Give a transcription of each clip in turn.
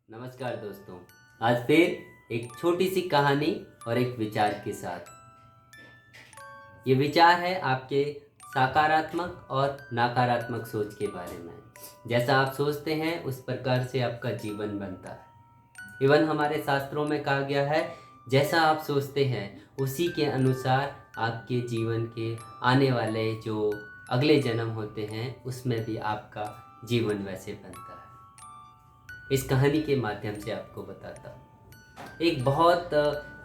नमस्कार दोस्तों। आज फिर एक छोटी सी कहानी और एक विचार के साथ। ये विचार है आपके सकारात्मक और नकारात्मक सोच के बारे में। जैसा आप सोचते हैं उस प्रकार से आपका जीवन बनता है। इवन हमारे शास्त्रों में कहा गया है, जैसा आप सोचते हैं उसी के अनुसार आपके जीवन के आने वाले जो अगले जन्म होते हैं उसमें भी आपका जीवन वैसे बनता है। इस कहानी के माध्यम से आपको बताता हूँ। एक बहुत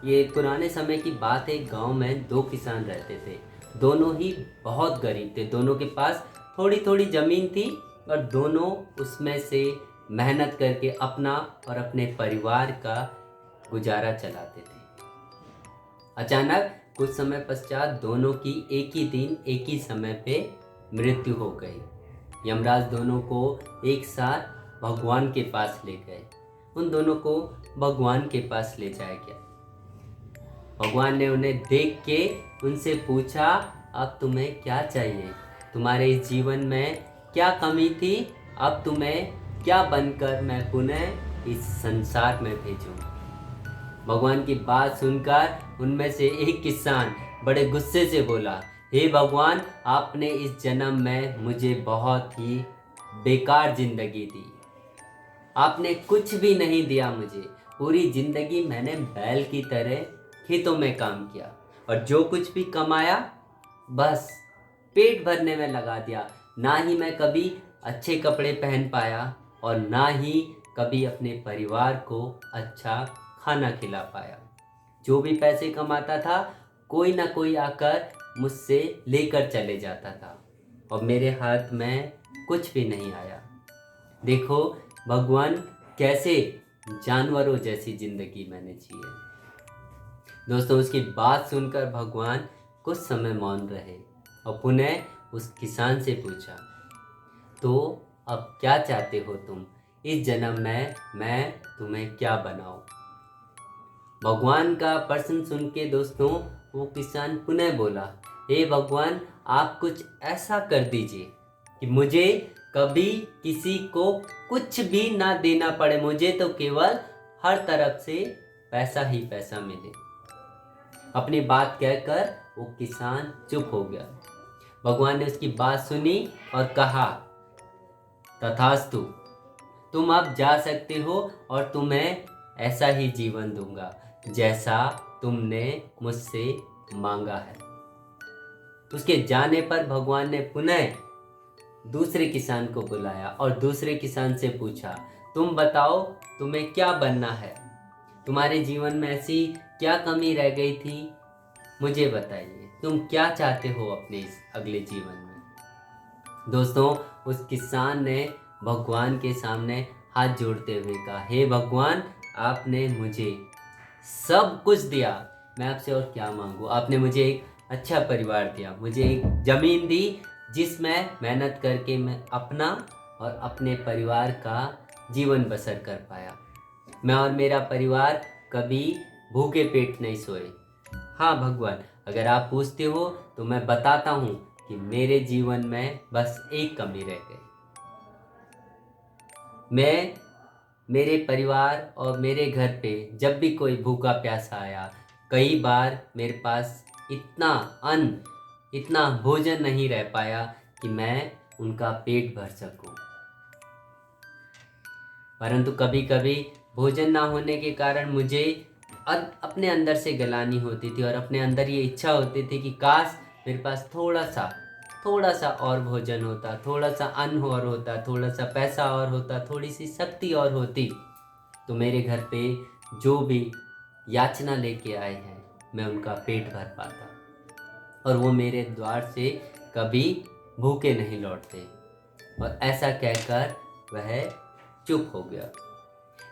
ये पुराने समय की बात है। एक गांव में दो किसान रहते थे। दोनों ही बहुत गरीब थे। दोनों के पास थोड़ी थोड़ी ज़मीन थी और दोनों उसमें से मेहनत करके अपना और अपने परिवार का गुजारा चलाते थे। अचानक कुछ समय पश्चात दोनों की एक ही दिन एक ही समय पे मृत्यु हो गई। यमराज दोनों को एक साथ भगवान के पास ले गए। उन दोनों को भगवान के पास ले जाया गया। भगवान ने उन्हें देख के उनसे पूछा, अब तुम्हें क्या चाहिए? तुम्हारे इस जीवन में क्या कमी थी? अब तुम्हें क्या बनकर मैं पुनः इस संसार में भेजूं? भगवान की बात सुनकर उनमें से एक किसान बड़े गुस्से से बोला, हे भगवान, आपने इस जन्म में मुझे बहुत ही बेकार जिंदगी दी। आपने कुछ भी नहीं दिया मुझे। पूरी जिंदगी मैंने बैल की तरह खेतों में काम किया और जो कुछ भी कमाया बस पेट भरने में लगा दिया। ना ही मैं कभी अच्छे कपड़े पहन पाया और ना ही कभी अपने परिवार को अच्छा खाना खिला पाया। जो भी पैसे कमाता था कोई ना कोई आकर मुझसे लेकर चले जाता था और मेरे हाथ में कुछ भी नहीं आया। देखो भगवान, कैसे जानवरों जैसी जिंदगी मैंने जी है। दोस्तों, उसकी बात सुनकर भगवान कुछ समय मौन रहे और पुनः उस किसान से पूछा, तो अब क्या चाहते हो तुम? इस जन्म में मैं तुम्हें क्या बनाऊं? भगवान का प्रश्न सुन के दोस्तों वो किसान पुनः बोला, हे भगवान, आप कुछ ऐसा कर दीजिए कि मुझे कभी किसी को कुछ भी ना देना पड़े। मुझे तो केवल हर तरफ से पैसा ही पैसा मिले। अपनी बात कहकर वो किसान चुप हो गया। भगवान ने उसकी बात सुनी और कहा, तथास्तु, तुम अब जा सकते हो और तुम्हें ऐसा ही जीवन दूंगा जैसा तुमने मुझसे मांगा है। उसके जाने पर भगवान ने पुनः दूसरे किसान को बुलाया और दूसरे किसान से पूछा, तुम बताओ तुम्हें क्या बनना है? तुम्हारे जीवन में ऐसी क्या कमी रह गई थी? मुझे बताइए, तुम क्या चाहते हो अपने इस अगले जीवन में? दोस्तों, उस किसान ने भगवान के सामने हाथ जोड़ते हुए कहा, हे भगवान, आपने मुझे सब कुछ दिया, मैं आपसे और क्या मांगू? आपने मुझे एक अच्छा परिवार दिया, मुझे एक ज़मीन दी जिसमें मेहनत करके मैं अपना और अपने परिवार का जीवन बसर कर पाया। मैं और मेरा परिवार कभी भूखे पेट नहीं सोए। हाँ भगवान, अगर आप पूछते हो तो मैं बताता हूँ कि मेरे जीवन में बस एक कमी रह गई। मैं मेरे परिवार और मेरे घर पे जब भी कोई भूखा प्यासा आया, कई बार मेरे पास इतना अन्न, इतना भोजन नहीं रह पाया कि मैं उनका पेट भर सकूं। परंतु कभी कभी भोजन ना होने के कारण मुझे अपने अंदर से गलानी होती थी और अपने अंदर ये इच्छा होती थी कि काश मेरे पास थोड़ा सा और भोजन होता, थोड़ा सा अन्न और होता, थोड़ा सा पैसा और होता, थोड़ी सी शक्ति और होती, तो मेरे घर पे जो भी याचना लेके आए हैं मैं उनका पेट भर पाता और वो मेरे द्वार से कभी भूखे नहीं लौटते। और ऐसा कहकर वह चुप हो गया।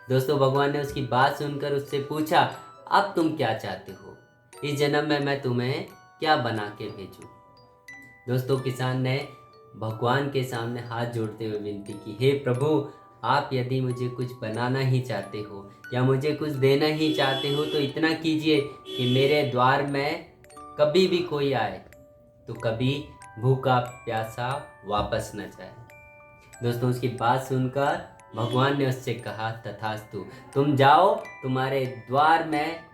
दोस्तों, भगवान ने उसकी बात सुनकर उससे पूछा, अब तुम क्या चाहते हो? इस जन्म में मैं तुम्हें क्या बना के भेजूं? दोस्तों, किसान ने भगवान के सामने हाथ जोड़ते हुए विनती की, हे प्रभु, आप यदि मुझे कुछ बनाना ही चाहते हो या मुझे कुछ देना ही चाहते हो तो इतना कीजिए कि मेरे द्वार में कभी भी कोई आए तो कभी भूखा प्यासा वापस न जाए। दोस्तों, उसकी बात सुनकर भगवान ने उससे कहा, तथास्तु, तुम जाओ, तुम्हारे द्वार में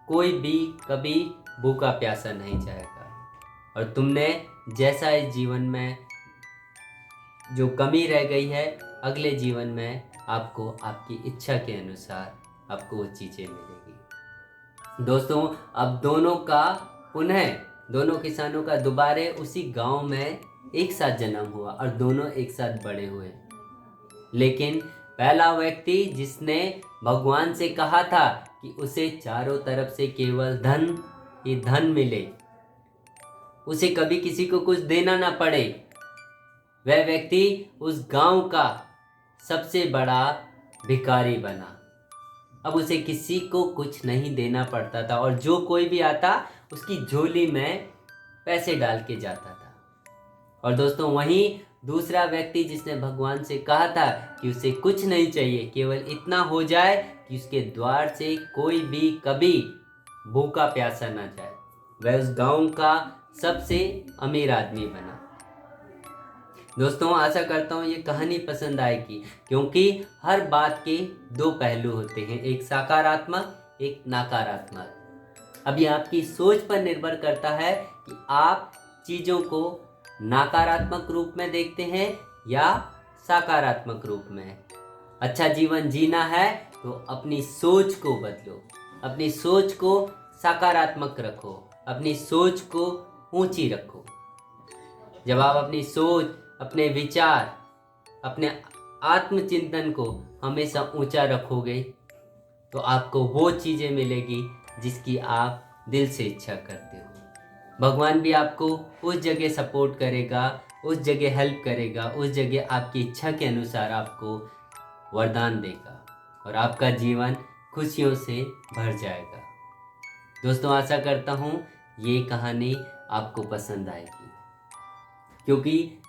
कोई भी कभी भूखा प्यासा नहीं जाएगा, और तुमने जैसा इस जीवन में जो कमी रह गई है, अगले जीवन में आपको आपकी इच्छा के अनुसार आपको वो चीज़ें मिलेगी। दोस्तों, अब दोनों किसानों का दोबारे उसी गांव में एक साथ जन्म हुआ और दोनों एक साथ बड़े हुए। लेकिन पहला व्यक्ति जिसने भगवान से कहा था कि उसे चारों तरफ से केवल धन मिले, उसे कभी किसी को कुछ देना ना पड़े, वह व्यक्ति उस गांव का सबसे बड़ा भिखारी बना। अब उसे किसी को कुछ नहीं देना पड़ता था और जो कोई भी आता उसकी झोली में पैसे डाल के जाता था। और दोस्तों, वहीं दूसरा व्यक्ति जिसने भगवान से कहा था कि उसे कुछ नहीं चाहिए, केवल इतना हो जाए कि उसके द्वार से कोई भी कभी भूखा प्यासा ना जाए, वह उस गांव का सबसे अमीर आदमी बना। दोस्तों, आशा करता हूँ ये कहानी पसंद आएगी, क्योंकि हर बात के दो पहलू होते हैं, एक सकारात्मक, एक नकारात्मक। अब ये आपकी सोच पर निर्भर करता है कि आप चीज़ों को नकारात्मक रूप में देखते हैं या सकारात्मक रूप में। अच्छा जीवन जीना है तो अपनी सोच को बदलो, अपनी सोच को सकारात्मक रखो, अपनी सोच को ऊंची रखो। जब आप अपनी सोच, अपने विचार, अपने आत्मचिंतन को हमेशा ऊंचा रखोगे तो आपको वो चीज़ें मिलेगी जिसकी आप दिल से इच्छा करते हो। भगवान भी आपको उस जगह सपोर्ट करेगा, उस जगह हेल्प करेगा, उस जगह आपकी इच्छा के अनुसार आपको वरदान देगा और आपका जीवन खुशियों से भर जाएगा। दोस्तों, आशा करता हूँ ये कहानी आपको पसंद आएगी, क्योंकि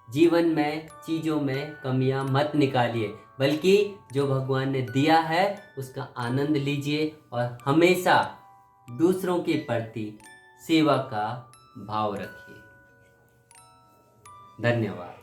जीवन में चीज़ों में कमियां मत निकालिए, बल्कि जो भगवान ने दिया है उसका आनंद लीजिए और हमेशा दूसरों के प्रति सेवा का भाव रखिए। धन्यवाद।